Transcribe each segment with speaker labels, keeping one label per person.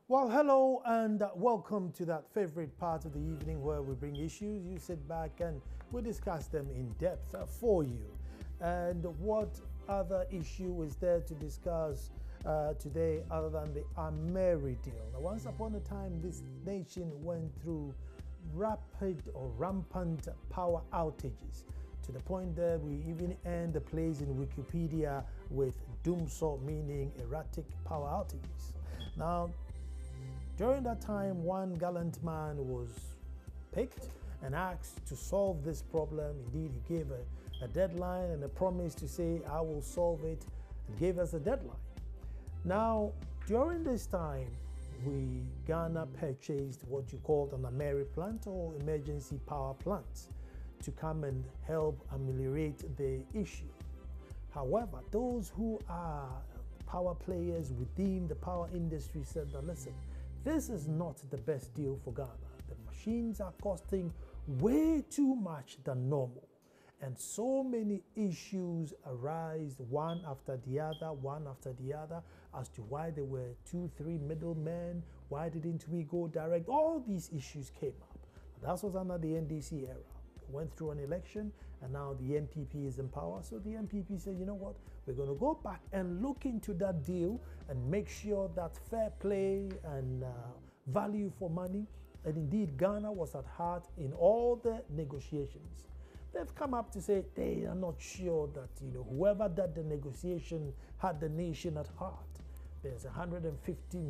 Speaker 1: Well, hello and welcome to that favorite part of the evening where we bring issues. You sit back and we discuss them in depth for you. And what other issue is there to discuss today other than the Ameri deal? Now, once upon a time, this nation went through rapid or rampant power outages to the point that we even end the place in Wikipedia with doomsor, meaning erratic power outages. Now, during that time, one gallant man was picked and asked to solve this problem. Indeed, he gave a deadline and a promise to say, I will solve it, and gave us a deadline. Now, during this time, Ghana purchased what you called an Ameri plant or emergency power plant to come and help ameliorate the issue. However, those who are power players within the power industry said that, listen, this is not the best deal for Ghana. The machines are costing way too much than normal. And so many issues arise one after the other, as to why there were 2-3 middlemen, why didn't we go direct? All these issues came up. That was under the NDC era. Went through an election and now the NPP is in power. So the NPP said, you know what, we're going to go back and look into that deal and make sure that fair play and value for money. And indeed, Ghana was at heart in all the negotiations. They've come up to say they are not sure that, whoever did the negotiation had the nation at heart. There's $150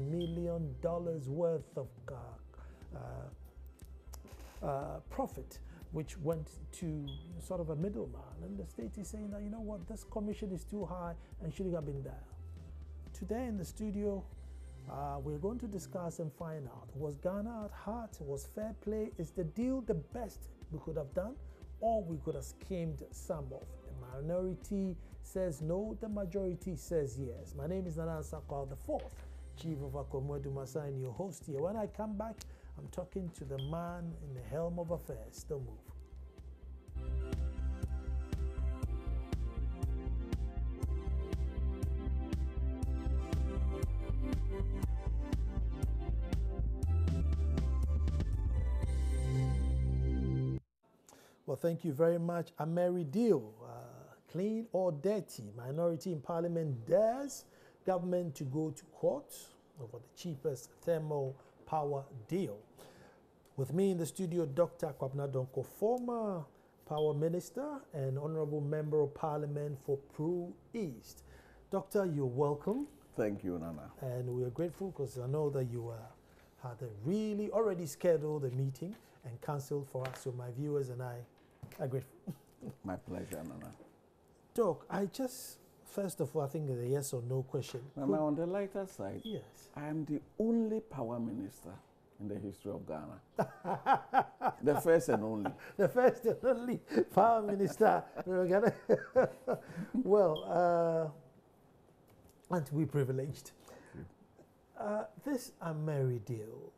Speaker 1: million worth of profit which went to sort of a middleman. And the state is saying that, you know what, this commission is too high and shouldn't have been there. Today in the studio, we're going to discuss and find out, was Ghana at heart? Was fair play? Is the deal the best we could have done? Or we could have schemed some of? The minority says no, the majority says yes. My name is Nana Sakwa, the fourth Chief of Akomwedu Masai, your host here. When I come back, I'm talking to the man in the helm of affairs. Don't move. Well, thank you very much. Ameri deal, clean or dirty? Minority in Parliament dares government to go to court over the cheapest thermal power deal. With me in the studio, Dr. Kwabena Donko, former power minister and honorable member of parliament for Peru East. Doctor, you're welcome.
Speaker 2: Thank you, Nana.
Speaker 1: And we're grateful because I know that you had a really already scheduled a meeting and cancelled for us. So my viewers and I are grateful.
Speaker 2: My pleasure, Nana.
Speaker 1: Doc, first of all, I think it's a yes or no question.
Speaker 2: Nana, on the lighter side,
Speaker 1: yes,
Speaker 2: I am the only power minister in the history of Ghana. The first and only.
Speaker 1: The first and only power minister. Well, aren't we privileged? This Ameri deal,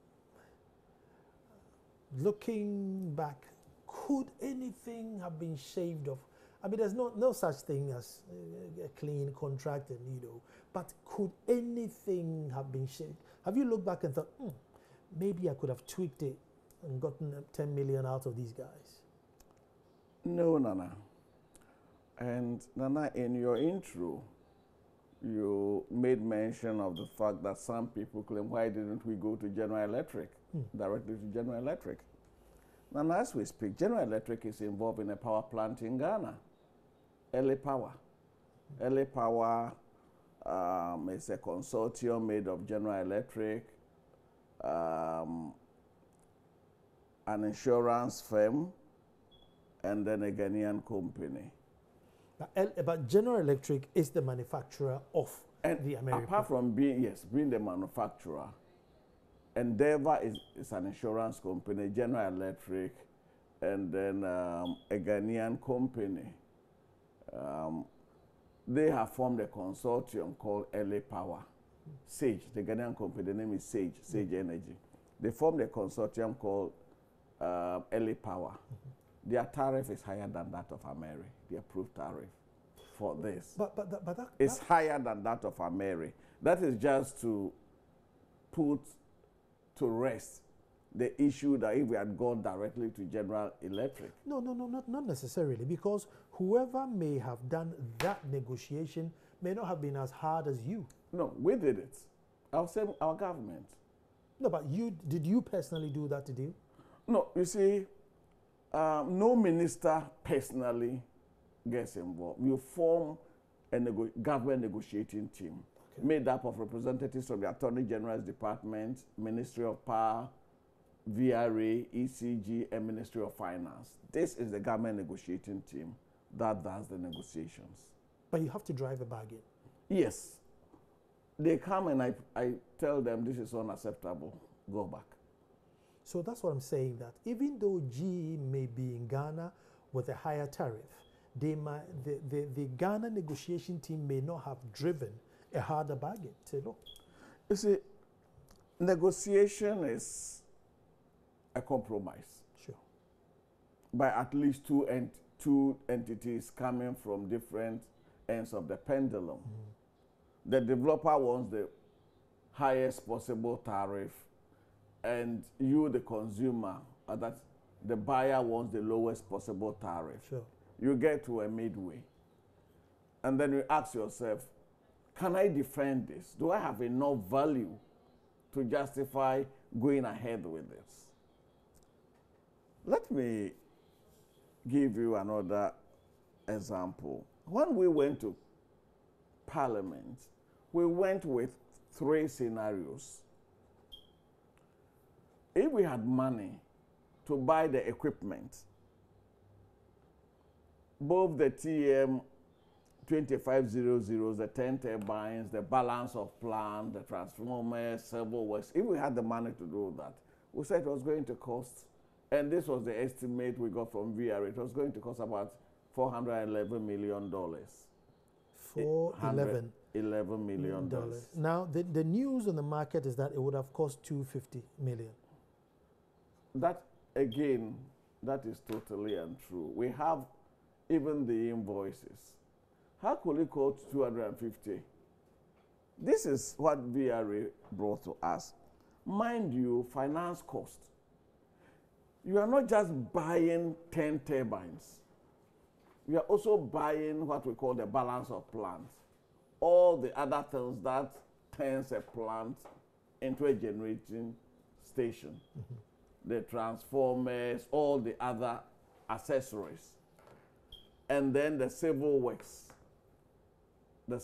Speaker 1: looking back, could anything have been shaved off? I mean, there's no such thing as a clean contract, and but could anything have been shaved? Have you looked back and thought, maybe I could have tweaked it and gotten 10 million out of these guys?
Speaker 2: No, Nana. And Nana, in your intro, you made mention of the fact that some people claim, why didn't we go to General Electric, directly to General Electric? Now, as we speak, General Electric is involved in a power plant in Ghana, LA Power. LA Power is a consortium made of General Electric, an insurance firm, and then a Ghanaian company.
Speaker 1: But General Electric is the manufacturer of the Ameri.
Speaker 2: Apart from being the manufacturer, Endeavor is an insurance company, General Electric, and then a Ghanaian company. They have formed a consortium called LA Power. Sage, the Ghanaian company, the name is Sage Energy. They formed a consortium called LA Power. Their tariff is higher than that of Ameri, the approved tariff for this.
Speaker 1: But
Speaker 2: it's higher than that of Ameri. That is just to put to rest the issue that if we had gone directly to General Electric.
Speaker 1: No, not necessarily, because whoever may have done that negotiation may not have been as hard as you.
Speaker 2: No, we did it. Our government.
Speaker 1: No, but did you personally do that deal?
Speaker 2: No, you see, no minister personally gets involved. You form a government negotiating team made up of representatives from the Attorney General's Department, Ministry of Power, VRA, ECG, and Ministry of Finance. This is the government negotiating team that does the negotiations.
Speaker 1: But you have to drive a bargain.
Speaker 2: Yes. They come and I tell them this is unacceptable. Go back.
Speaker 1: So that's what I'm saying, that even though GE may be in Ghana with a higher tariff, the Ghana negotiation team may not have driven a harder bargain. Say, look.
Speaker 2: You see, negotiation is a compromise.
Speaker 1: Sure.
Speaker 2: By at least two entities coming from different ends of the pendulum. The developer wants the highest possible tariff, and you, the consumer, that the buyer wants the lowest possible tariff.
Speaker 1: Sure.
Speaker 2: You get to a midway. And then you ask yourself, can I defend this? Do I have enough value to justify going ahead with this? Let me give you another example. When we went to Parliament, we went with 3 scenarios. If we had money to buy the equipment, both the TM 2500s, the 10 turbines, the balance of plant, the transformers, civil works, if we had the money to do that, we said it was going to cost, and this was the estimate we got from VR, it was going to cost about $411 million. $11 million.
Speaker 1: Now, the news on the market is that it would have cost $250 million.
Speaker 2: That, again, that is totally untrue. We have even the invoices. How could it cost 250? This is what VRA brought to us. Mind you, finance cost. You are not just buying 10 turbines. You are also buying what we call the balance of plant. All the other things that turns a plant into a generating station. The transformers, all the other accessories. And then the civil works. The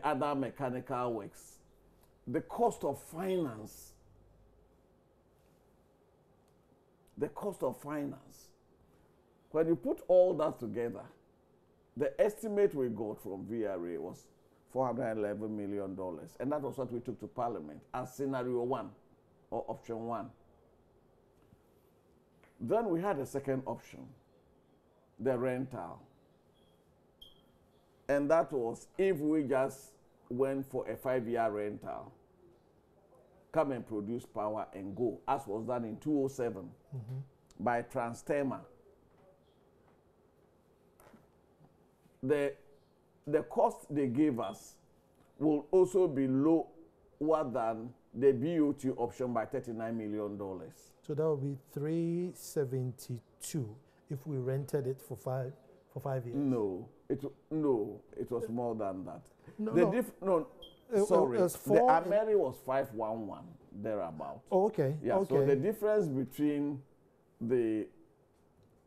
Speaker 2: other mechanical works. The cost of finance. When you put all that together, the estimate we got from VRA was $411 million. And that was what we took to Parliament as scenario 1 or option 1. Then we had a second option, the rental. And that was if we just went for a 5-year rental, come and produce power and go, as was done in 2007 by Transtema. The cost they gave us will also be lower than the BOT option by $39 million.
Speaker 1: So that would be 372 if we rented it for 5 years.
Speaker 2: No, it was more than that.
Speaker 1: The
Speaker 2: Ameri was 511 thereabout.
Speaker 1: Oh, okay.
Speaker 2: Yeah.
Speaker 1: Okay.
Speaker 2: So the difference between the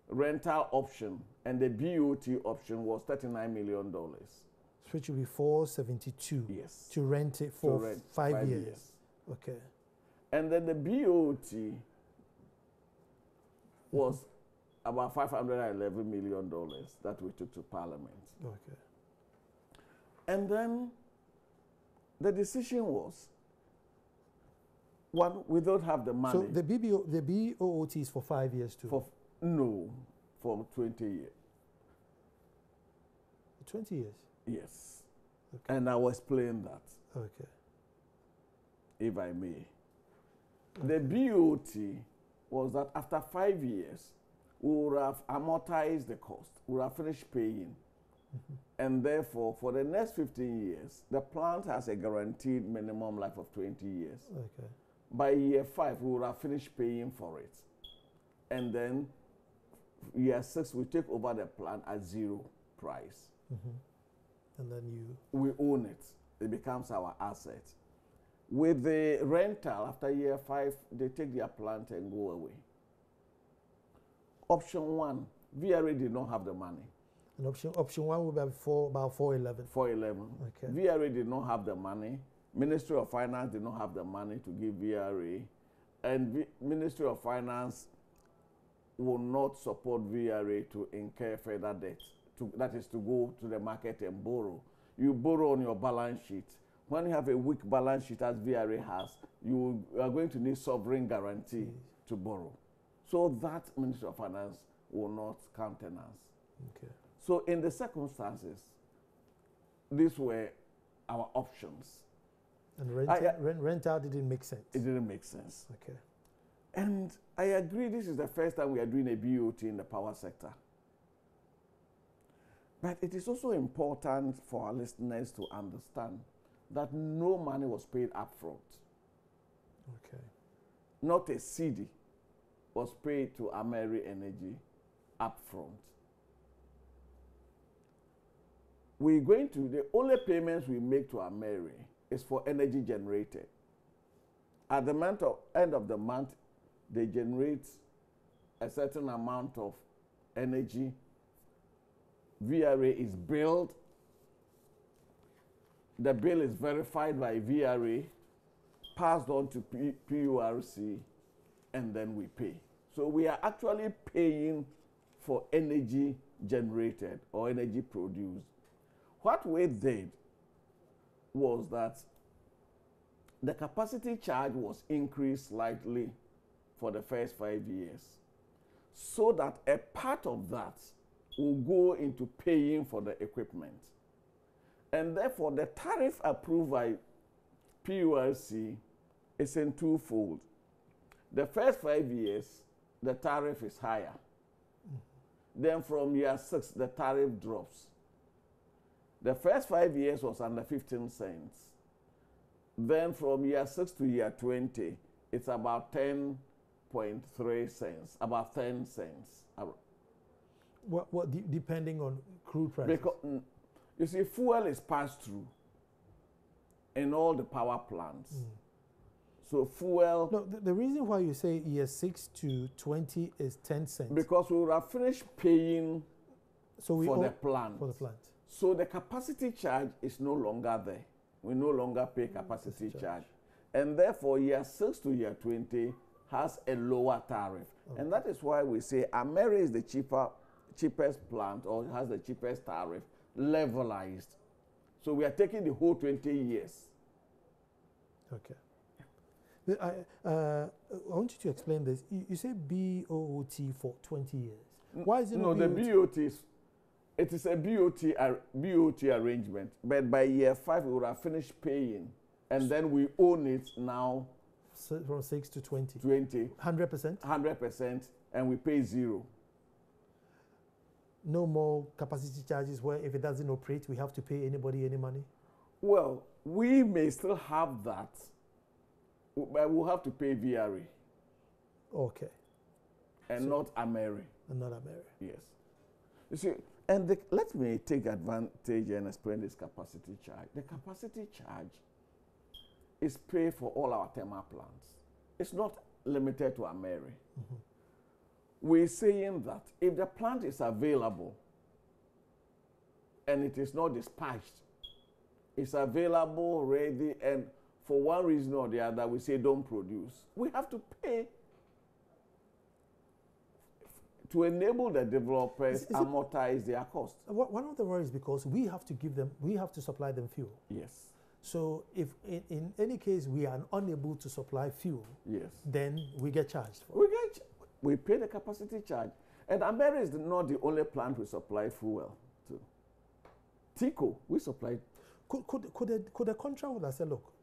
Speaker 2: rental option and the BOT option was $39 million.
Speaker 1: Which would be 472.
Speaker 2: Yes.
Speaker 1: To rent it for 5 years. Okay.
Speaker 2: And then the BOT was about $511 million that we took to Parliament.
Speaker 1: Okay.
Speaker 2: And then the decision was, one, we don't have the money.
Speaker 1: So the BOT is for 5 years too?
Speaker 2: For 20 years.
Speaker 1: 20 years?
Speaker 2: Yes.
Speaker 1: Okay.
Speaker 2: And I will explain that.
Speaker 1: Okay.
Speaker 2: If I may. Okay. The BOT was that after 5 years, we would have amortized the cost. We would have finished paying And therefore, for the next 15 years, the plant has a guaranteed minimum life of 20 years.
Speaker 1: Okay.
Speaker 2: By year 5, we will have finished paying for it. And then year 6, we take over the plant at 0 price.
Speaker 1: And then
Speaker 2: we own it. It becomes our asset. With the rental, after year 5, they take their plant and go away. Option 1, VRA did not have the money.
Speaker 1: And option 1 will be about 411.
Speaker 2: 411.
Speaker 1: Okay.
Speaker 2: VRA did not have the money. Ministry of Finance did not have the money to give VRA. And Ministry of Finance will not support VRA to incur further debt. That is to go to the market and borrow. You borrow on your balance sheet. When you have a weak balance sheet, as VRA has, you are going to need sovereign guarantee to borrow. So that Ministry of Finance will not countenance.
Speaker 1: Okay.
Speaker 2: So in the circumstances, these were our options.
Speaker 1: And rental didn't make sense.
Speaker 2: It didn't make sense.
Speaker 1: Okay.
Speaker 2: And I agree, this is the first time we are doing a BOT in the power sector. But it is also important for our listeners to understand that no money was paid upfront.
Speaker 1: Okay.
Speaker 2: Not a cedi was paid to Ameri Energy upfront. The only payments we make to Ameri is for energy generated. At the end of the month, they generate a certain amount of energy. VRA is billed. The bill is verified by VRA, passed on to PURC, and then we pay. So we are actually paying for energy generated or energy produced. What we did was that the capacity charge was increased slightly for the first 5 years, so that a part of that will go into paying for the equipment. And therefore, the tariff approved by PURC is in twofold. The first 5 years, the tariff is higher. Then from year 6, the tariff drops. The first 5 years was under 15 cents. Then from year 6 to year 20, it's about 10.3 cents, about 10 cents.
Speaker 1: Depending on crude prices?
Speaker 2: Because, you see, fuel is passed through in all the power plants. So fuel...
Speaker 1: No, the reason why you say year 6 to 20 is 10 cents.
Speaker 2: Because we would have finished paying for the plant.
Speaker 1: For the plant.
Speaker 2: So the capacity charge is no longer there. We no longer pay capacity charge. And therefore, year 6 to year 20 has a lower tariff. Okay. And that is why we say Ameri is the cheapest plant, or has the cheapest tariff, levelized. So we are taking the whole 20 years.
Speaker 1: Okay. I want you to explain this. You say BOT for 20 years. Why is it
Speaker 2: no, the BOT is a BOT arrangement. But by year 5, we would have finished paying. And then we own it now.
Speaker 1: So from 6 to 20?
Speaker 2: 20.
Speaker 1: 100%?
Speaker 2: 100%, and we pay 0.
Speaker 1: No more capacity charges where if it doesn't operate, we have to pay anybody any money?
Speaker 2: Well, we may still have that, but we'll have to pay VRA.
Speaker 1: Okay.
Speaker 2: And not Ameri.
Speaker 1: And not Ameri.
Speaker 2: Yes. You see, and let me take advantage and explain this capacity charge. The capacity charge is paid for all our thermal plants. It's not limited to Ameri. We're saying that if the plant is available and it is not dispatched, it's available, ready, and for one reason or the other, we say don't produce. We have to pay to enable the developers amortize their costs.
Speaker 1: One of the worries because we have to supply them fuel.
Speaker 2: Yes.
Speaker 1: So if in any case we are unable to supply fuel,
Speaker 2: yes,
Speaker 1: then we get charged for.
Speaker 2: We pay the capacity charge. And Ameri is not the only plant we supply fuel to. TICO, we supply.
Speaker 1: Could a contract would have said, look,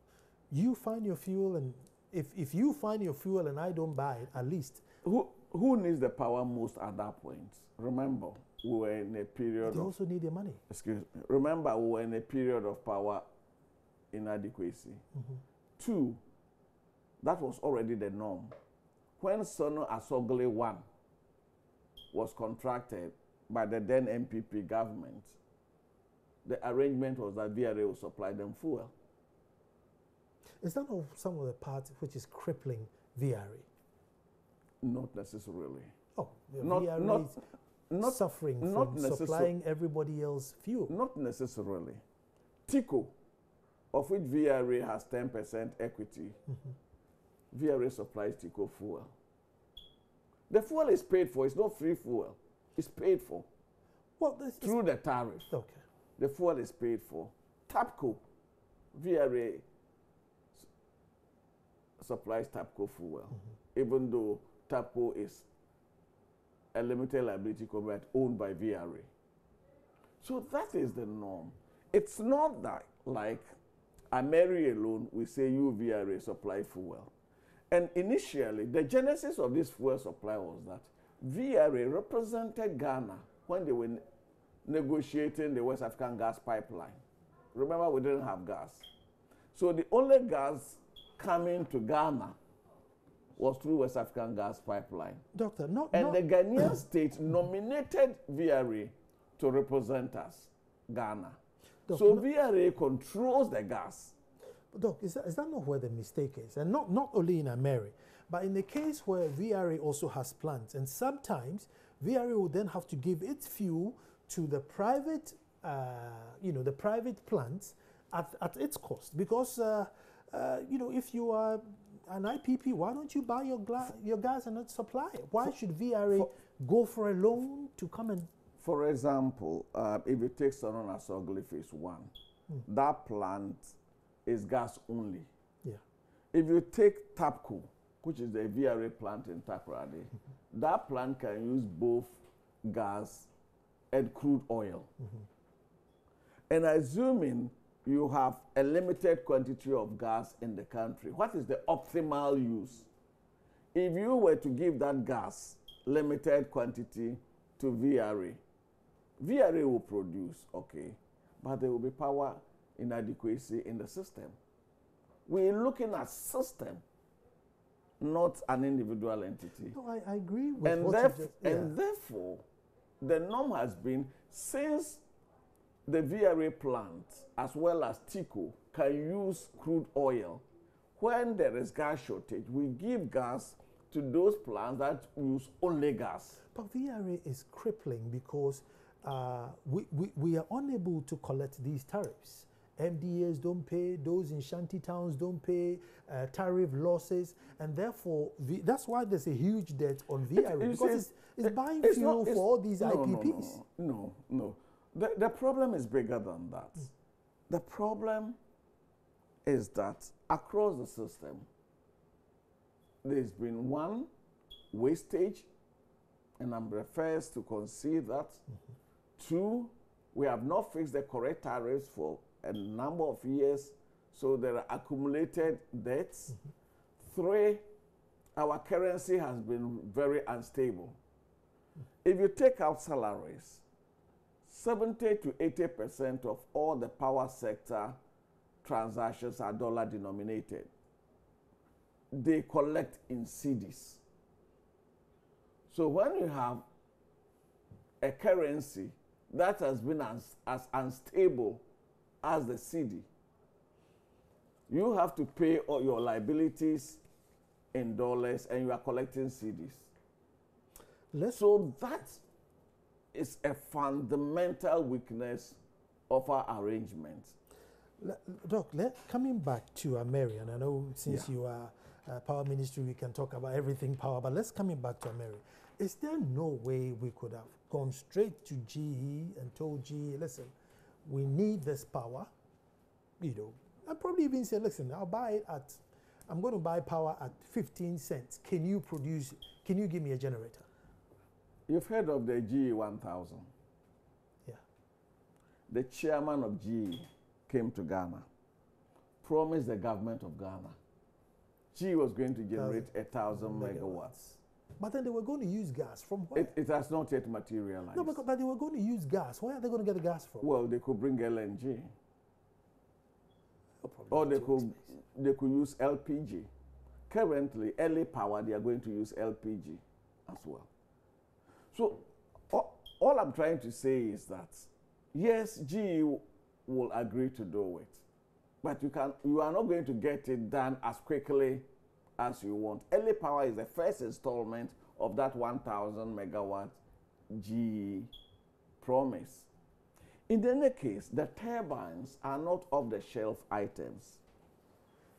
Speaker 1: you find your fuel and If you find your fuel and I don't buy it, at least.
Speaker 2: Who needs the power most at that point? Remember, we were in a period
Speaker 1: They also need the money.
Speaker 2: Excuse me. Remember, we were in a period of power inadequacy.
Speaker 1: Mm-hmm.
Speaker 2: 2, that was already the norm. When Sono Asoghle 1 was contracted by the then MPP government, the arrangement was that VRA would supply them fuel.
Speaker 1: Is that not some of the parts which is crippling VRA?
Speaker 2: Not necessarily.
Speaker 1: Oh, the
Speaker 2: Not-
Speaker 1: VRA
Speaker 2: not-
Speaker 1: is
Speaker 2: Not
Speaker 1: suffering
Speaker 2: not
Speaker 1: from
Speaker 2: necessar-
Speaker 1: supplying everybody else fuel.
Speaker 2: Not necessarily. TICO, of which VRA has 10% equity, VRA supplies TICO fuel. The fuel is paid for. It's not free fuel. It's paid for
Speaker 1: Well, this is
Speaker 2: through the tariff.
Speaker 1: okay.
Speaker 2: The fuel is paid for. TAPCO, VRA supplies TAPCO fuel, even though TAPCO is a limited liability company owned by VRA. So that is the norm. It's not that like Ameri alone, we say you VRA supply fuel. And initially, the genesis of this fuel supply was that VRA represented Ghana when they were negotiating the West African gas pipeline. Remember, we didn't have gas. So the only gas coming to Ghana was through West African gas pipeline.
Speaker 1: Doctor,
Speaker 2: The Ghanaian state nominated VRA to represent us, Ghana. So VRA controls the gas.
Speaker 1: Doc, is that not where the mistake is? And not only in Ameri, but in the case where VRA also has plants, and sometimes VRA will then have to give its fuel to the private, the private plants at its cost. Because, if you are an IPP, why don't you buy your gas and not supply it? Why should VRA go for a loan to come and...
Speaker 2: For example, if you take Sono Asoghle Phase 1, that plant is gas only.
Speaker 1: Yeah.
Speaker 2: If you take TAPCO, which is the VRA plant in Takoradi, that plant can use both gas and crude oil. And assuming you have a limited quantity of gas in the country, what is the optimal use? If you were to give that gas limited quantity to VRA, VRA will produce, okay, but there will be power inadequacy in the system. We're looking at system, not an individual entity.
Speaker 1: No, I agree with
Speaker 2: And,
Speaker 1: what you just...
Speaker 2: and therefore, the norm has been, since the VRA plant as well as TICO can use crude oil, when there is gas shortage, we give gas to those plants that use only gas.
Speaker 1: But VRA is crippling because we are unable to collect these tariffs. MDAs don't pay, those in shanty towns don't pay, tariff losses, and therefore that's why there's a huge debt on VRA because it's buying fuel for all these IPPs.
Speaker 2: No. The problem is bigger than that. The problem is that across the system, there's been one, wastage, and I'm the first to concede that. 2, we have not fixed the correct tariffs for a number of years, so there are accumulated debts. 3, our currency has been very unstable. If you take out salaries, 70 to 80% of all the power sector transactions are dollar denominated. They collect in cedis. So when you have a currency that has been as unstable as the cedi, you have to pay all your liabilities in dollars and you are collecting cedis. So that is a fundamental weakness of our arrangement.
Speaker 1: Doc, coming back to Ameri, and I know since you are Power Ministry, we can talk about everything power, but let's coming back to Ameri. Is there no way we could have gone straight to GE and told GE, listen, we need this power, and probably even say, listen, I'm going to buy power at 15 cents. Can you give me a generator?
Speaker 2: You've heard of the GE 1000.
Speaker 1: Yeah.
Speaker 2: The chairman of GE came to Ghana, promised the government of Ghana GE was going to generate 1,000 megawatts.
Speaker 1: But then they were going to use gas from where?
Speaker 2: It has not yet materialized.
Speaker 1: No, but they were going to use gas. Where are they going to get the gas from?
Speaker 2: Well, they could bring LNG. Or they could use LPG. Currently, LA Power, they are going to use LPG as well. So all I'm trying to say is that, yes, GE will agree to do it, but you are not going to get it done as quickly as you want. LA Power is the first installment of that 1,000 megawatt GE promise. In any case, the turbines are not off-the-shelf items.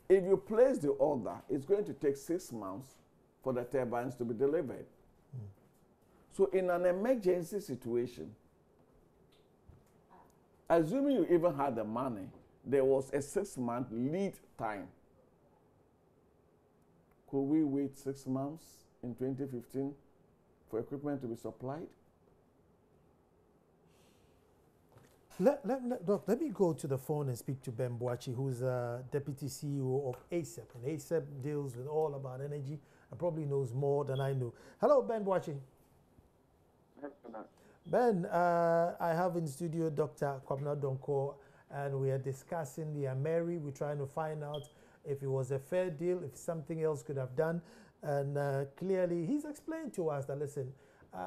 Speaker 2: If you place the order, it's going to take 6 months for the turbines to be delivered. So in an emergency situation, assuming you even had the money, there was a 6-month lead time. Could we wait 6 months in 2015 for equipment to be supplied?
Speaker 1: Let me go to the phone and speak to Ben Boachi, who's Deputy CEO of ASEP. And ASEP deals with all about energy and probably knows more than I know. Hello, Ben Boachi. Ben, I have in studio Dr. Kwabena Donko, and we are discussing the Ameri. We're trying to find out if it was a fair deal, if something else could have done. And clearly, he's explained to us that, listen,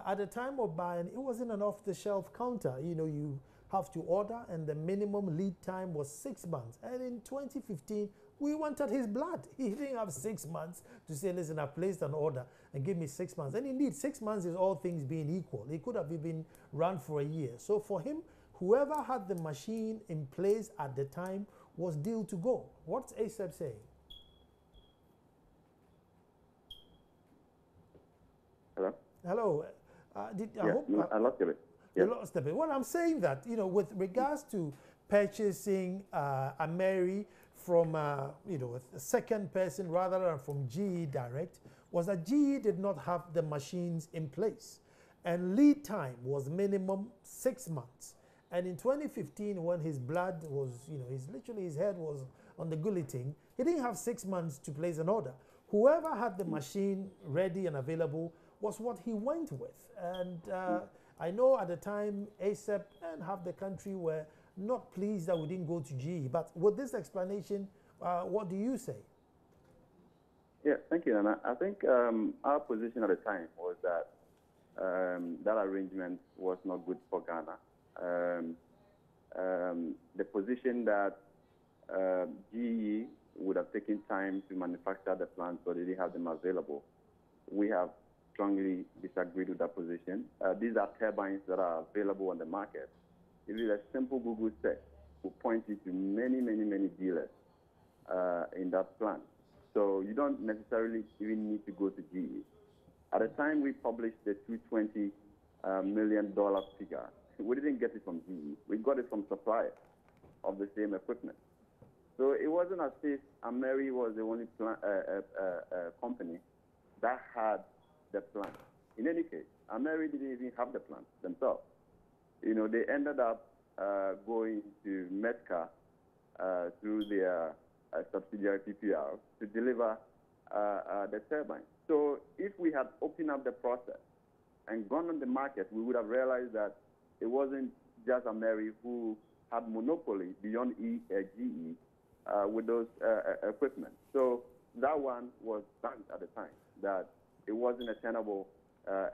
Speaker 1: at the time of buying, it wasn't an off-the-shelf counter. You know, you have to order, and the minimum lead time was 6 months. And in 2015, we wanted his blood. He didn't have 6 months to say, listen, I placed an order and give me 6 months. And indeed, 6 months is all things being equal. It could have been run for a year. So for him, whoever had the machine in place at the time was deal to go. What's ASEP saying?
Speaker 3: Hello?
Speaker 1: Hello.
Speaker 3: I lost a bit.
Speaker 1: You lost a bit. Well, I'm saying that, you know, with regards to purchasing Ameri from, you know, a second person rather than from GE direct, was that GE did not have the machines in place. And lead time was minimum 6 months. And in 2015, when his blood was, you know, his head was on the guillotine, he didn't have 6 months to place an order. Whoever had the machine ready and available was what he went with. And I know at the time, ASEP and half the country were not pleased that we didn't go to GE. But with this explanation, what do you say?
Speaker 3: Yeah, thank you. And I think our position at the time was that that arrangement was not good for Ghana. The position that GE would have taken time to manufacture the plants, but they didn't have them available. We have strongly disagreed with that position. These are turbines that are available on the market. If you do a simple Google search, will point you to many, many, many dealers in that plant. So you don't necessarily even need to go to GE. At the time we published the $220 million figure, we didn't get it from GE. We got it from suppliers of the same equipment. So it wasn't as if Ameri was the only company that had the plant. In any case, Ameri didn't even have the plant themselves. You know, they ended up going to Medca through their subsidiary PPR to deliver the turbine. So if we had opened up the process and gone on the market, we would have realized that it wasn't just Ameri who had monopoly beyond GE with those equipment. So that one was banked at the time, that it wasn't a tenable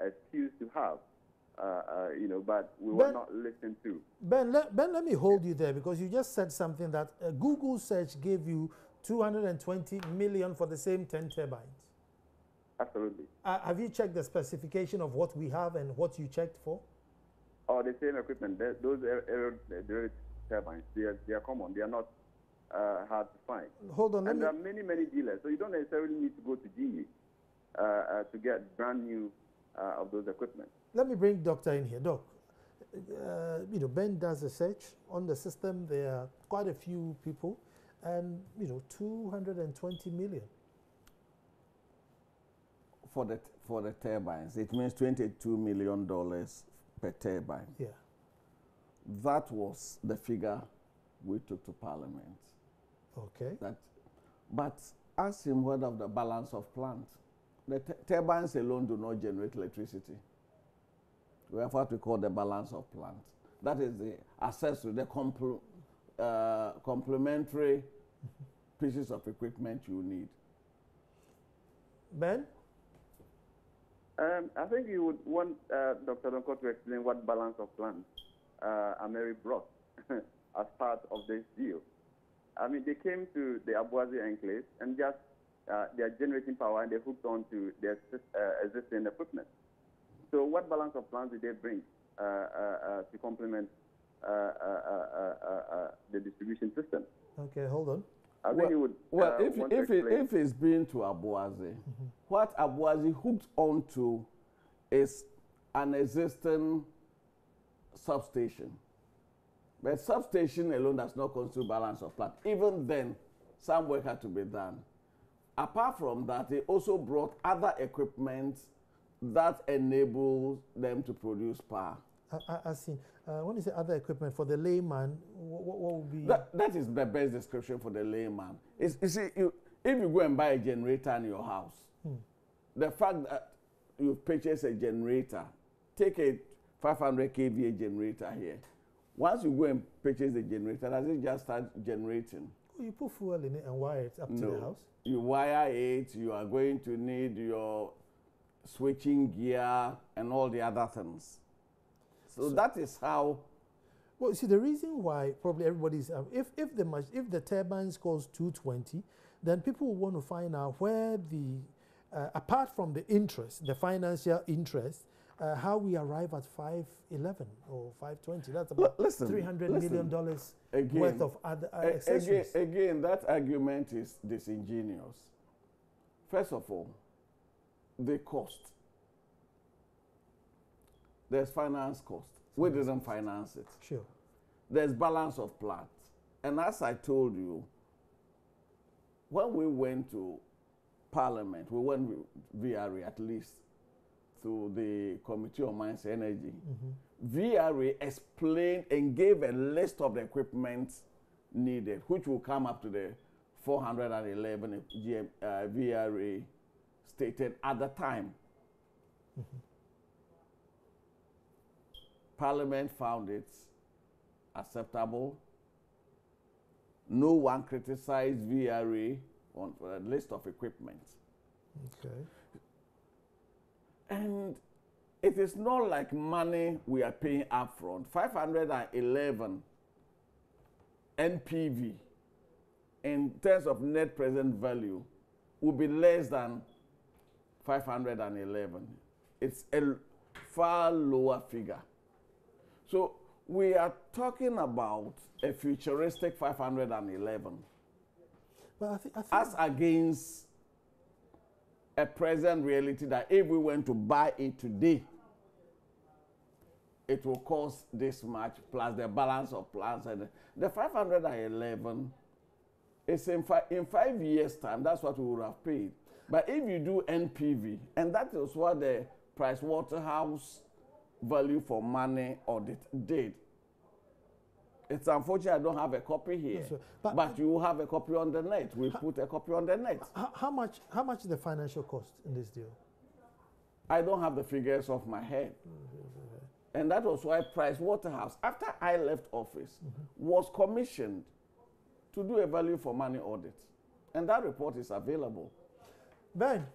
Speaker 3: excuse to have, you know, but we were not listened to.
Speaker 1: Ben, let me hold you there, because you just said something that a Google search gave you 220 million for the same 10 turbines.
Speaker 3: Absolutely.
Speaker 1: Have you checked the specification of what we have and what you checked for?
Speaker 3: Oh, the same equipment. Those turbines, they are common. They are not hard to find.
Speaker 1: Hold on.
Speaker 3: And there are many, many dealers. So you don't necessarily need to go to GE to get brand new of those equipment.
Speaker 1: Let me bring Doctor in here. Doc, you know, Ben does a search on the system. There are quite a few people, and, you know, 220 million.
Speaker 2: For the turbines, it means $22 million per turbine.
Speaker 1: Yeah.
Speaker 2: That was the figure we took to Parliament.
Speaker 1: Okay.
Speaker 2: But asked him what of the balance of plant. The turbines alone do not generate electricity. We have what we call the balance of plant. That is the accessory, the complementary pieces of equipment you need.
Speaker 1: Ben?
Speaker 3: I think you would want Dr. Donko to explain what balance of plant Ameri brought as part of this deal. I mean, they came to the Abuazi enclave and just they are generating power and they hooked on to their existing equipment. So what balance of plant did they bring to complement the distribution system?
Speaker 1: Okay, hold on.
Speaker 3: I think you would.
Speaker 2: Well, if it's been to Abuazi, what Abuazi hooked onto is an existing substation. But substation alone does not constitute balance of plant. Even then, some work had to be done. Apart from that, they also brought other equipment that enables them to produce power.
Speaker 1: I see. When you say other equipment, for the layman, what would be?
Speaker 2: That is the best description for the layman. You see, if you go and buy a generator in your house, the fact that you purchase a generator, take a 500 kVA generator here. Once you go and purchase the generator, does it just start generating?
Speaker 1: Oh, you put fuel in it and wire it up to the house?
Speaker 2: You wire it, you are going to need your switching gear and all the other things. So that is how.
Speaker 1: Well, see, the reason why probably everybody's if the turbines cost 220, then people will want to find out where the apart from the interest, the financial interest, how we arrive at 511 or 520. That's about $300 million worth of other accessories.
Speaker 2: Again, that argument is disingenuous. First of all, the cost. There's finance cost. We didn't finance it.
Speaker 1: Sure.
Speaker 2: There's balance of plant. And as I told you, when we went to Parliament, we went with VRA at least to the Committee on Mines and Energy. VRA explained and gave a list of the equipment needed, which will come up to the 411 VRA stated at the time. Parliament found it acceptable. No one criticized VRA on a list of equipment.
Speaker 1: Okay.
Speaker 2: And it is not like money we are paying upfront. 511 NPV in terms of net present value will be less than 511. It's a far lower figure. So we are talking about a futuristic 511
Speaker 1: Well, I think
Speaker 2: as against a present reality that if we went to buy it today, it will cost this much plus the balance of plants. And the 511 is in 5 years' time, that's what we would have paid. But if you do NPV, and that is what the Pricewaterhouse value for money audit did. It's unfortunate I don't have a copy here,
Speaker 1: yes,
Speaker 2: but you have a copy on the net. We put a copy on the net.
Speaker 1: How much is the financial cost in this deal?
Speaker 2: I don't have the figures off my head. And that was why Pricewaterhouse, after I left office, was commissioned to do a value for money audit. And that report is available.
Speaker 1: Ben?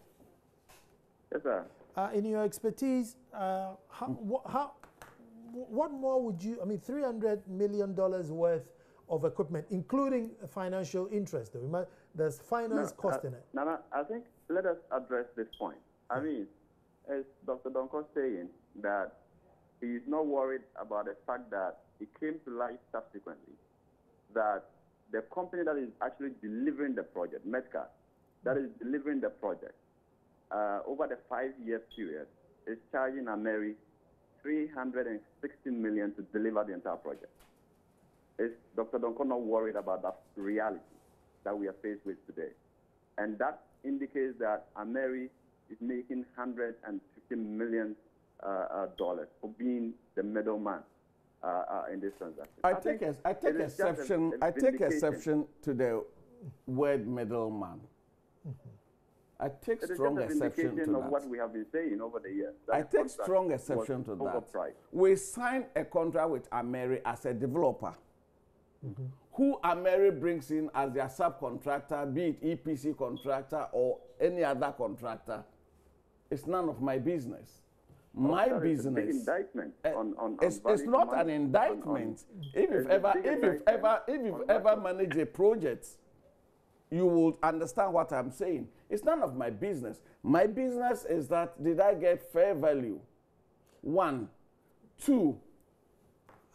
Speaker 3: Yes, sir.
Speaker 1: In your expertise, what more would you, I mean, $300 million worth of equipment, including financial interest, though. There's finance cost in it.
Speaker 3: No, I think let us address this point. I mean, as Dr. Donko saying that he is not worried about the fact that it came to light subsequently that the company that is actually delivering the project, Medcar, that is delivering the project, over the 5-year period, is charging Ameri $360 million to deliver the entire project. Is Dr. Donko not worried about that reality that we are faced with today? And that indicates that Ameri is making $150 million for being the middleman in this transaction.
Speaker 2: I take exception to the word middleman. I take
Speaker 3: It is
Speaker 2: strong
Speaker 3: just an
Speaker 2: exception
Speaker 3: indication
Speaker 2: to
Speaker 3: of
Speaker 2: that.
Speaker 3: what we have been saying over the years.
Speaker 2: I
Speaker 3: That
Speaker 2: take
Speaker 3: contract
Speaker 2: strong exception
Speaker 3: was
Speaker 2: to that.
Speaker 3: overpriced.
Speaker 2: We signed a contract with Ameri as a developer, who Ameri brings in as their subcontractor, be it EPC contractor or any other contractor. It's none of my business. My
Speaker 3: That is a big
Speaker 2: business.
Speaker 3: indictment on
Speaker 2: It's
Speaker 3: value
Speaker 2: not
Speaker 3: money,
Speaker 2: an indictment. If you've
Speaker 3: It's a big
Speaker 2: ever
Speaker 3: indictment
Speaker 2: managed a project, you will understand what I'm saying. It's none of my business. My business is that, did I get fair value? One. Two,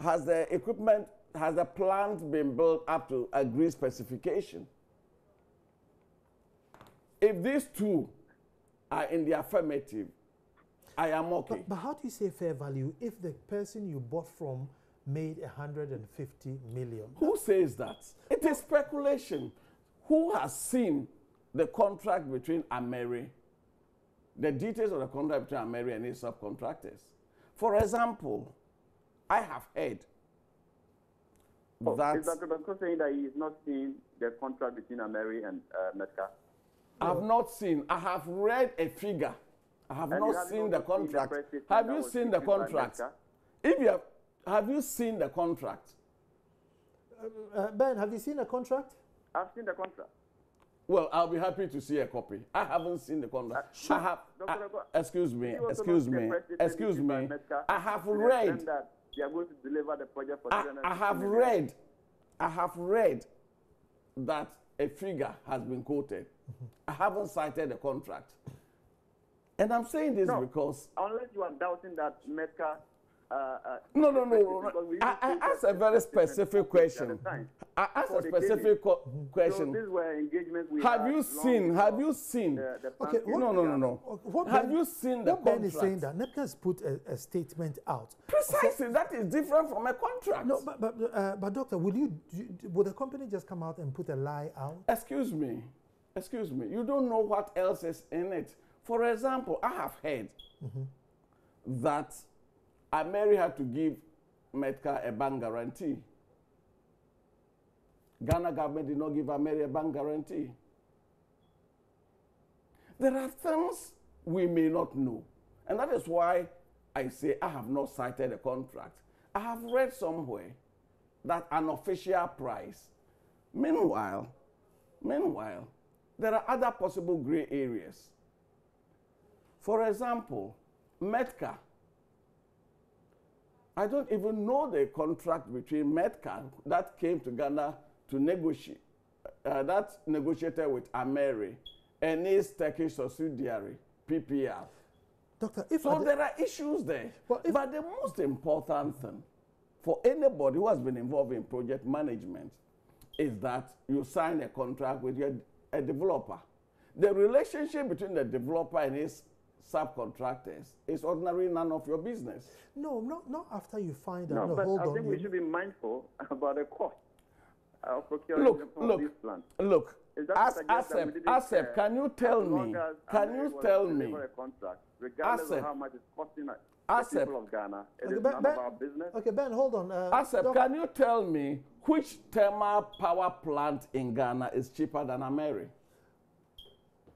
Speaker 2: has the equipment, has the plant been built up to agreed specification? If these two are in the affirmative, I am okay.
Speaker 1: But how do you say fair value if the person you bought from made 150 million?
Speaker 2: Who says that? It is speculation. Who has seen the contract between Ameri, the details of the contract between Ameri and his subcontractors? For example, I have heard that...
Speaker 3: Is Dr. Banko saying that he is not seeing the contract between Ameri and Metka?
Speaker 2: I have not seen. I have read a figure. I have not seen the contract. Have you seen the contract? If you have you seen the contract?
Speaker 1: Ben, have you seen a contract?
Speaker 3: I've seen the contract.
Speaker 2: Well, I'll be happy to see a copy. I haven't seen the contract.
Speaker 3: Sure.
Speaker 2: I have. Excuse me.
Speaker 3: You also
Speaker 2: Excuse
Speaker 3: know the
Speaker 2: me.
Speaker 3: president
Speaker 2: Excuse
Speaker 3: is by
Speaker 2: me.
Speaker 3: Metka.
Speaker 2: I have
Speaker 3: They
Speaker 2: read.
Speaker 3: said that they are going to deliver the project for
Speaker 2: I
Speaker 3: 350
Speaker 2: have
Speaker 3: million.
Speaker 2: read. I have read that a figure has been quoted. I haven't cited the contract. And I'm saying this because...
Speaker 3: Unless you are doubting that Metka...
Speaker 2: No. I asked a very specific question. I asked a specific question.
Speaker 3: So these were engagements we
Speaker 2: Have you seen? Have you seen?
Speaker 1: Okay,
Speaker 2: No. Have you seen the
Speaker 1: what Ben
Speaker 2: contract?
Speaker 1: is saying that NEPCA has put a statement out.
Speaker 2: Precisely, that is different from a contract.
Speaker 1: No, but doctor, will the company just come out and put a lie out?
Speaker 2: Excuse me. You don't know what else is in it. For example, I have heard that Ameri had to give Metka a bank guarantee. Ghana government did not give Ameri a bank guarantee. There are things we may not know. And that is why I say I have not cited a contract. I have read somewhere that an official price. Meanwhile, there are other possible gray areas. For example, Metka. I don't even know the contract between Metka that came to Ghana to negotiate, that negotiated with Ameri and its Turkish subsidiary, PPR.
Speaker 1: Doctor,
Speaker 2: so there are issues there. But the most important thing for anybody who has been involved in project management is that you sign a contract with a developer. The relationship between the developer and his subcontractors is ordinarily none of your business.
Speaker 1: No, not after you find out.
Speaker 3: No, but
Speaker 1: hold
Speaker 3: I
Speaker 1: on.
Speaker 3: think we should be mindful about the cost of procuring these plants.
Speaker 2: Look, Asep, can you tell me? Can you tell me?
Speaker 3: Regardless of how much it's costing the people of Ghana, it is none of our business.
Speaker 1: Okay, Ben, hold on.
Speaker 2: Asep, can you tell me which thermal power plant in Ghana is cheaper than Ameri?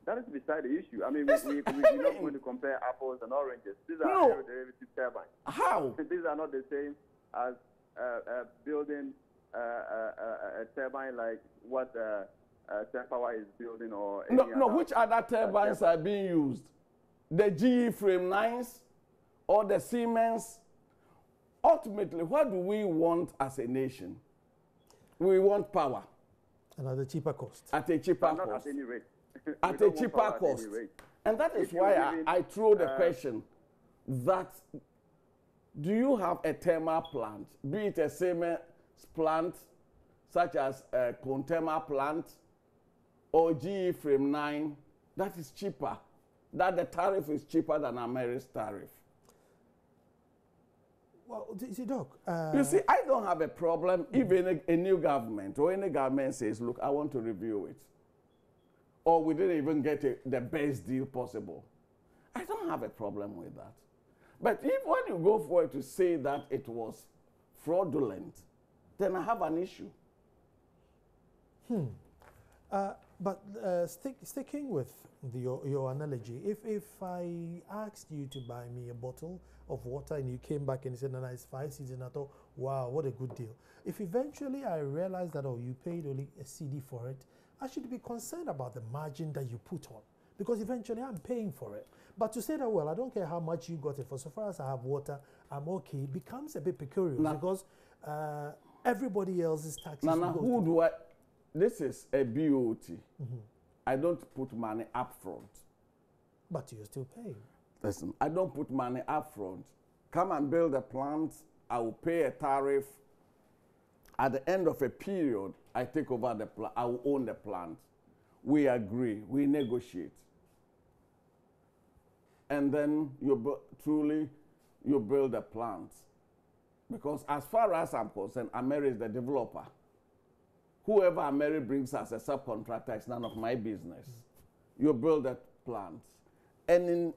Speaker 3: That is beside the issue. I mean, we're not going to compare apples and oranges. These are aeroderivative turbines.
Speaker 2: How?
Speaker 3: These are not the same as building a turbine like what Power is building or any
Speaker 2: No, which other turbines are being used? The GE frame 9s or the Siemens? Ultimately, what do we want as a nation? We want power.
Speaker 1: And at a cheaper cost.
Speaker 3: At a cheaper cost. Not at any rate.
Speaker 2: At a cheaper cost. And that is why I throw the question that do you have a thermal plant, be it a Siemens plant, such as a Conthermal plant, or GE Frame 9, that is cheaper, that the tariff is cheaper than Ameri's tariff?
Speaker 1: Well, see, Doc.
Speaker 2: You see, I don't have a problem if a new government or any government says, look, I want to review it. Or we didn't even get the best deal possible. I don't have a problem with that. But if when you go for it to say that it was fraudulent, then I have an issue.
Speaker 1: But sticking with your analogy, if I asked you to buy me a bottle of water and you came back and you said, no, it's 5 cedis, and I thought, wow, what a good deal. If eventually I realized that, oh, you paid only a CD for it, I should be concerned about the margin that you put on, because eventually I'm paying for it. But to say that, well, I don't care how much you got it for, so far as I have water, I'm okay, becomes a bit peculiar because everybody else's taxes.
Speaker 2: Now, who do I? This is a BOT. I don't put money up front.
Speaker 1: But you're still paying.
Speaker 2: Listen, I don't put money up front. Come and build a plant, I will pay a tariff. At the end of a period, I take over the plant, I will own the plant. We agree, we negotiate. And then you build a plant. Because as far as I'm concerned, Ameri is the developer. Whoever Ameri brings as a subcontractor is none of my business. You build a plant. And in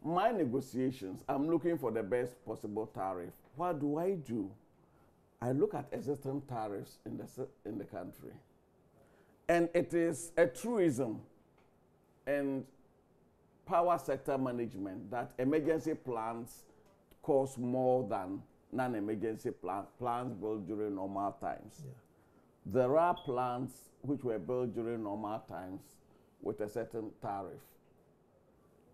Speaker 2: my negotiations, I'm looking for the best possible tariff. What do? I look at existing tariffs in the country. And it is a truism and power sector management that emergency plants cost more than non-emergency plants built during normal times. Yeah. There are plants which were built during normal times with a certain tariff.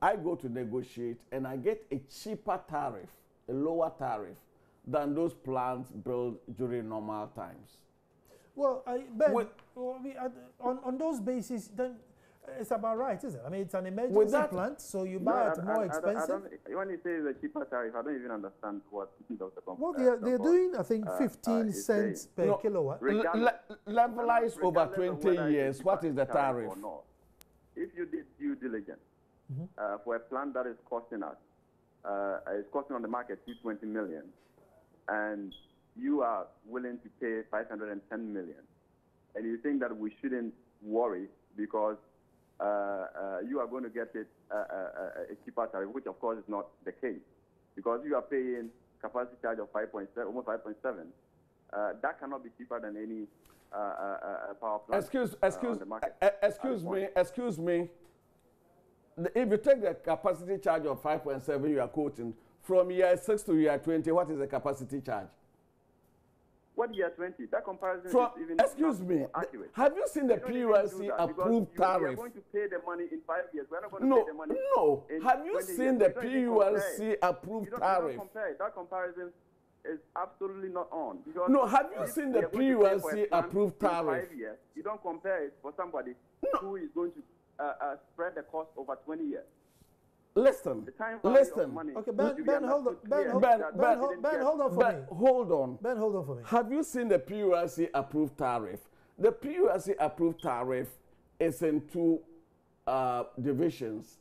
Speaker 2: I go to negotiate and I get a cheaper tariff, a lower tariff, than those plants built during normal times.
Speaker 1: Well, on those bases, then it's about right, isn't it? I mean, it's an emergency plant, so you buy it more expensive.
Speaker 3: When you say the cheaper tariff, I don't even understand what Dr.
Speaker 1: Well, they're doing, I think, 15 cents per kilowatt.
Speaker 2: Levelized over 20 years, what is the tariff?
Speaker 3: If you did due diligence for a plant that is costing us, is costing on the market 220 million, and you are willing to pay 510 million, and you think that we shouldn't worry because you are going to get it a cheaper tariff, which of course is not the case, because you are paying capacity charge of 5.7, almost 5.7. That cannot be cheaper than any power plant.
Speaker 2: Excuse me. If you take the capacity charge of 5.7 you are quoting, from year 6 to year 20, what is the capacity charge?
Speaker 3: What year 20? That comparison is even accurate.
Speaker 2: Have you seen the PULC approved tariff?
Speaker 3: We are going to pay the money in 5 years. We are not going to pay the money.
Speaker 2: No. Have you seen the PULC approved tariff?
Speaker 3: You don't compare it. That comparison is absolutely not on.
Speaker 2: No. Have you seen the PULC approved tariff?
Speaker 3: 5 years. You don't compare it for somebody who is going to spread the cost over 20 years.
Speaker 2: Listen.
Speaker 1: Okay, Ben, hold on. Ben, hold on for me.
Speaker 2: Hold on.
Speaker 1: Ben, hold on for me.
Speaker 2: Have you seen the PULC approved tariff? The PULC approved tariff is in two divisions,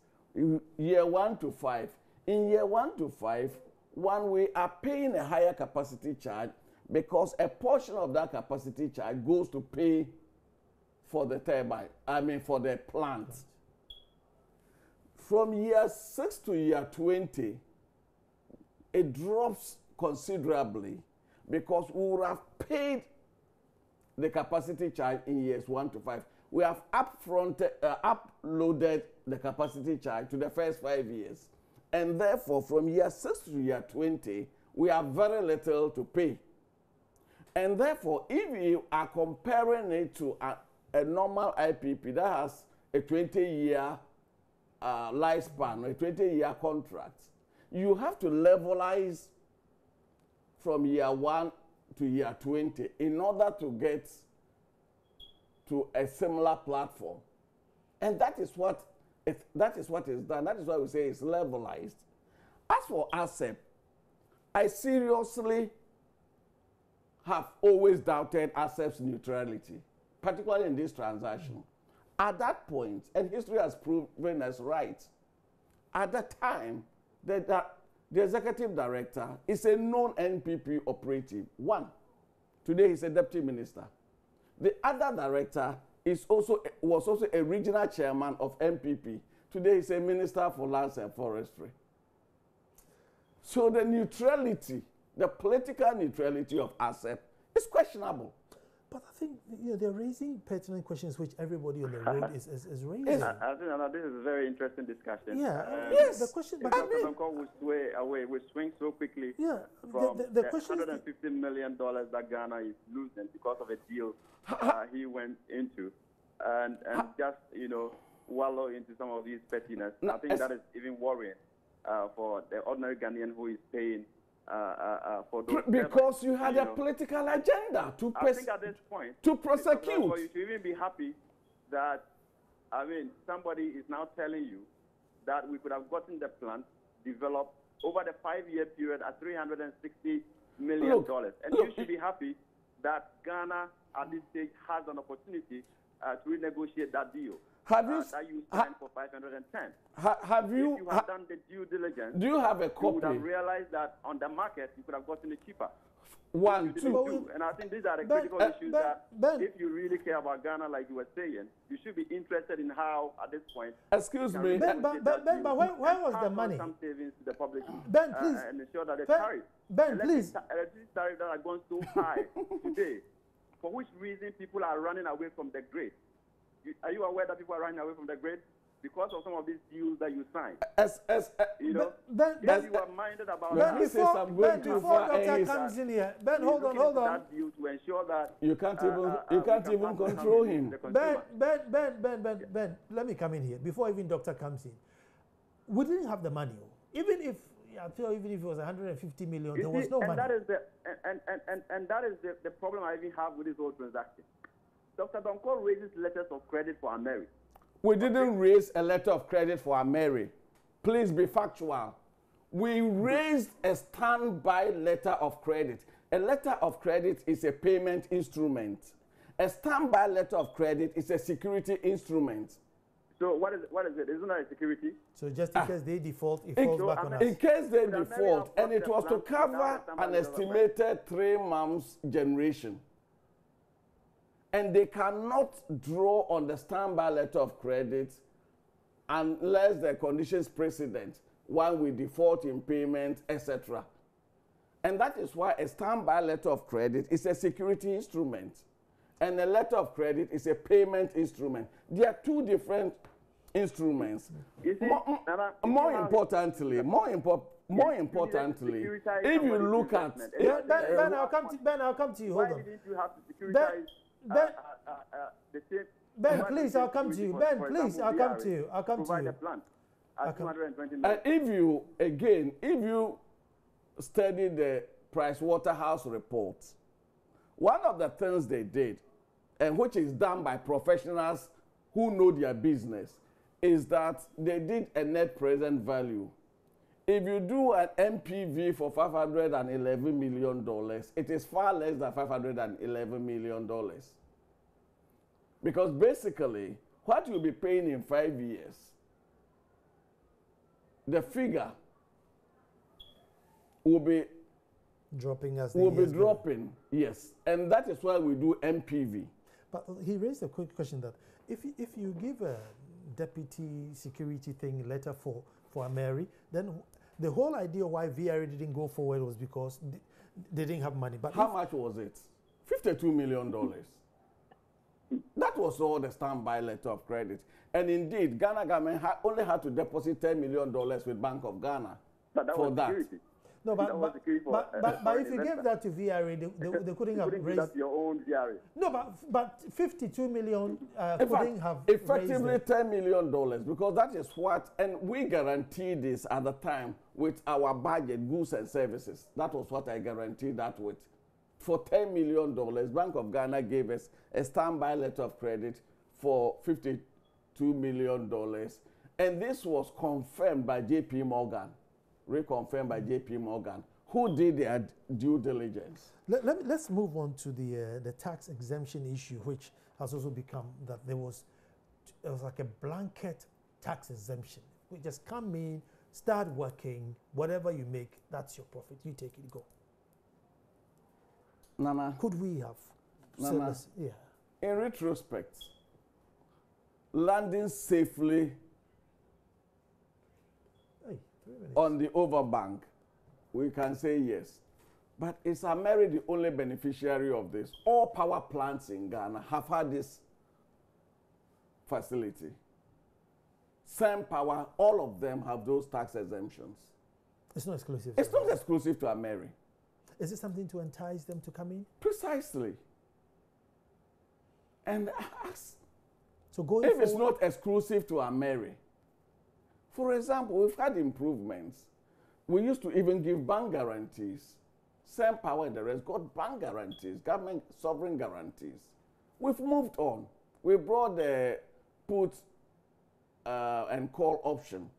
Speaker 2: year 1 to 5. In year 1 to 5, we are paying a higher capacity charge because a portion of that capacity charge goes to pay for the turbine, for the plant. From year 6 to year 20, it drops considerably because we would have paid the capacity charge in years 1 to 5. We have uploaded the capacity charge to the first 5 years. And therefore, from year 6 to year 20, we have very little to pay. And therefore, if you are comparing it to a normal IPP that has a 20-year lifespan, a 20-year contract, you have to levelize from year 1 to year 20 in order to get to a similar platform. And that is what is done. That is why we say it's levelized. As for ASEP, I seriously have always doubted ASEP's neutrality, particularly in this transaction. At that point, and history has proven us right, at that time, the executive director is a known NPP operative. One, today he's a deputy minister. The other director was also a regional chairman of NPP. Today he's a minister for lands and forestry. So the neutrality, the political neutrality of ASEP is questionable.
Speaker 1: But I think they're raising pertinent questions which everybody on the road is raising.
Speaker 3: I think this is a very interesting discussion.
Speaker 1: Yeah.
Speaker 2: Yes.
Speaker 1: The question,
Speaker 3: But will sway away, will swing so quickly.
Speaker 1: Yeah.
Speaker 3: From
Speaker 1: The question is
Speaker 3: $150 million that Ghana is losing because of a deal he went into, and just wallow into some of these pettiness.
Speaker 2: No,
Speaker 3: I think that is even worrying for the ordinary Ghanaian who is paying for those.
Speaker 2: Because you had a political agenda to
Speaker 3: I think at this point
Speaker 2: to prosecute.
Speaker 3: You should even be happy that somebody is now telling you that we could have gotten the plant developed over the 5-year period at $360 million. You should be happy that Ghana at this stage has an opportunity to renegotiate that deal.
Speaker 2: Have you
Speaker 3: that you signed for 510?
Speaker 2: Have you?
Speaker 3: If you have done the due diligence,
Speaker 2: do you have a copy?
Speaker 3: You would have realized that on the market you could have gotten it cheaper.
Speaker 2: One, two.
Speaker 3: And I think these are the critical issues that if you really care about Ghana, like you were saying, you should be interested in how, at this point.
Speaker 2: Excuse me.
Speaker 1: But where was the money?
Speaker 3: Some savings to the public.
Speaker 1: Ben, please.
Speaker 3: And ensure that the tariffs.
Speaker 1: Ben, please.
Speaker 3: Electricity tariffs that are going so high today, for which reason people are running away from the grid. Are you aware that people are running away from the grid because of some of these deals that you signed? You are minded about
Speaker 1: that. Before Doctor comes in here, Ben, hold on.
Speaker 3: That deal to ensure that
Speaker 2: you can't even control him.
Speaker 1: Ben, let me come in here before even Doctor comes in. We didn't have the money, even if it was 150 million, there was no money.
Speaker 3: And that is the problem I even have with this whole transaction. Dr. Donko raises letters of credit for Ameri.
Speaker 2: We didn't raise a letter of credit for Ameri. Please be factual. We raised a standby letter of credit. A letter of credit is a payment instrument. A standby letter of credit is a security instrument.
Speaker 3: So what is it? Isn't that a security?
Speaker 1: So just in case they default, it falls back on us.
Speaker 2: In case they default, and it was to cover an estimated 3 months generation. And they cannot draw on the standby letter of credit unless the conditions precedent, one we default in payment, etc. And that is why a standby letter of credit is a security instrument, and a letter of credit is a payment instrument. They are two different instruments. More importantly, if you look at
Speaker 1: Ben, I'll come to you. Hold on.
Speaker 3: Why didn't you have to securitize?
Speaker 1: Ben, please, I'll come to you. Ben, please, I'll come to you. I'll come to you.
Speaker 2: And if you study the Pricewaterhouse report, one of the things they did, and which is done by professionals who know their business, is that they did a net present value. If you do an MPV for $511 million, it is far less than $511 million. Because basically, what you'll be paying in 5 years, the figure will be
Speaker 1: dropping as
Speaker 2: dropping, yes. And that is why we do MPV.
Speaker 1: But he raised a quick question that if you give a deputy security thing letter for Ameri, then the whole idea why VRA didn't go forward was because they didn't have money. But
Speaker 2: how much was it? $52 million. That was all the standby letter of credit. And indeed, Ghana government only had to deposit $10 million with Bank of Ghana for that.
Speaker 3: Security.
Speaker 1: No, but if you gave that to VRA, they couldn't have raised.
Speaker 3: That's your own VRA.
Speaker 1: No, but 52 million couldn't have
Speaker 2: effectively $10 million, because that is what, and we guaranteed this at the time with our budget, goods and services. That was what I guaranteed that with. For $10 million, Bank of Ghana gave us a standby letter of credit for $52 million, and this was confirmed by JP Morgan. Reconfirmed by JP Morgan, who did their due diligence.
Speaker 1: Let's move on to the tax exemption issue, which has also become that it was like a blanket tax exemption. We just come in, start working, whatever you make, that's your profit. You take it, go.
Speaker 2: Nana,
Speaker 1: could we have?
Speaker 2: Nana,
Speaker 1: yeah.
Speaker 2: In retrospect, landing safely on the overbank, we can say yes. But is Ameri the only beneficiary of this? All power plants in Ghana have had this facility. Same power, all of them have those tax exemptions.
Speaker 1: It's not exclusive.
Speaker 2: It's not exclusive to Ameri.
Speaker 1: Is it something to entice them to come in?
Speaker 2: Precisely. And
Speaker 1: So going
Speaker 2: if
Speaker 1: forward,
Speaker 2: it's not exclusive to Ameri, for example, we've had improvements. We used to even give bank guarantees. Same power the rest got bank guarantees, government sovereign guarantees. We've moved on. We brought the put and call option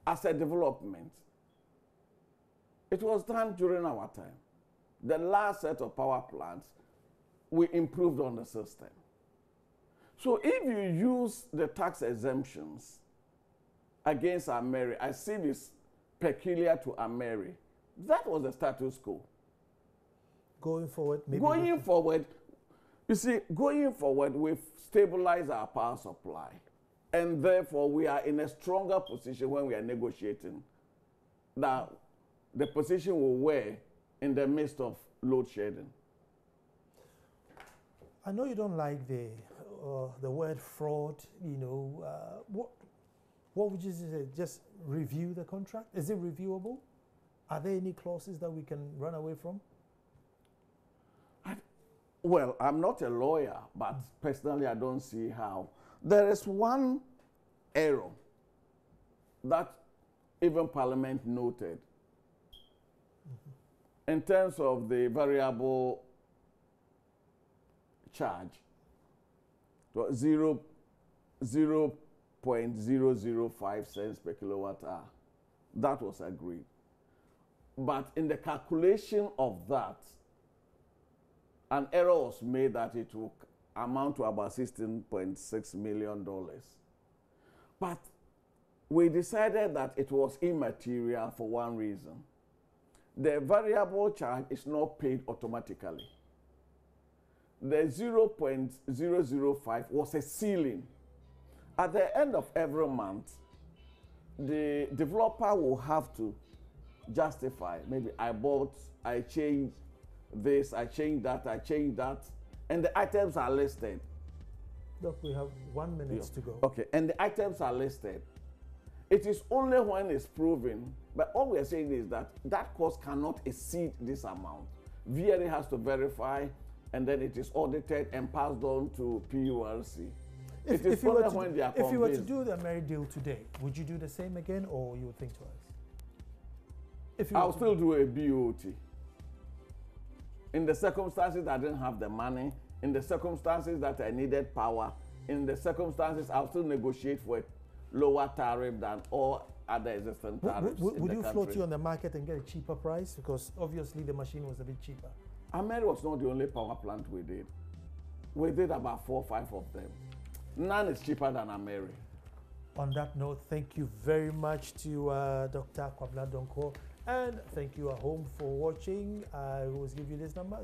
Speaker 2: as a development. It was done during our time. The last set of power plants, we improved on the system. So if you use the tax exemptions against Ameri, I see this peculiar to Ameri. That was the status quo.
Speaker 1: going forward, maybe
Speaker 2: Going forward, you see, going forward, we've stabilized our power supply. And therefore, we are in a stronger position when we are negotiating than the position we were in the midst of load shedding.
Speaker 1: I know you don't like the word fraud. You know, what would you say? Just review the contract. Is it reviewable? Are there any clauses that we can run away from?
Speaker 2: Well, I'm not a lawyer, but personally, I don't see how. There is one error that even Parliament noted in terms of the variable charge, 0.005 cents per kilowatt hour. That was agreed. But in the calculation of that, an error was made that it will amount to about $16.6 million. But we decided that it was immaterial for one reason. The variable charge is not paid automatically. The 0.005 was a ceiling. At the end of every month, the developer will have to justify, maybe I changed this, I changed that, and the items are listed.
Speaker 1: Look, we have 1 minute to go.
Speaker 2: Okay, and the items are listed. It is only when it's proven, but all we are saying is that that cost cannot exceed this amount. VRA has to verify, and then it is audited and passed on to PULC.
Speaker 1: If you were to do the Ameri deal today, would you do the same again, or you would think twice?
Speaker 2: I'll still do a BOT. In the circumstances I didn't have the money, in the circumstances that I needed power, in the circumstances I'll still negotiate for a lower tariff than all other existing tariffs.
Speaker 1: Would you float you on the market and get a cheaper price? Because obviously the machine was a bit cheaper.
Speaker 2: Ameri was not the only power plant we did. We did about 4 or 5 of them. None is cheaper than Ameri.
Speaker 1: On that note, thank you very much to Dr. Kwabena Donkor. And thank you at home for watching. I will always give you this number,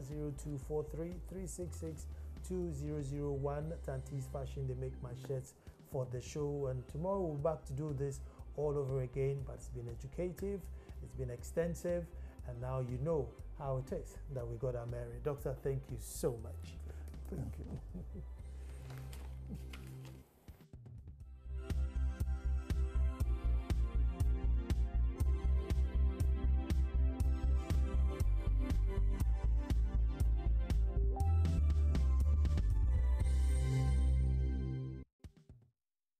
Speaker 1: 0243-366-2001. Tanti's Fashion, they make my shirts for the show. And tomorrow we'll be back to do this all over again. But it's been educative, it's been extensive, and now you know how it is that we got Ameri. Doctor, thank you so much.
Speaker 2: Thank you.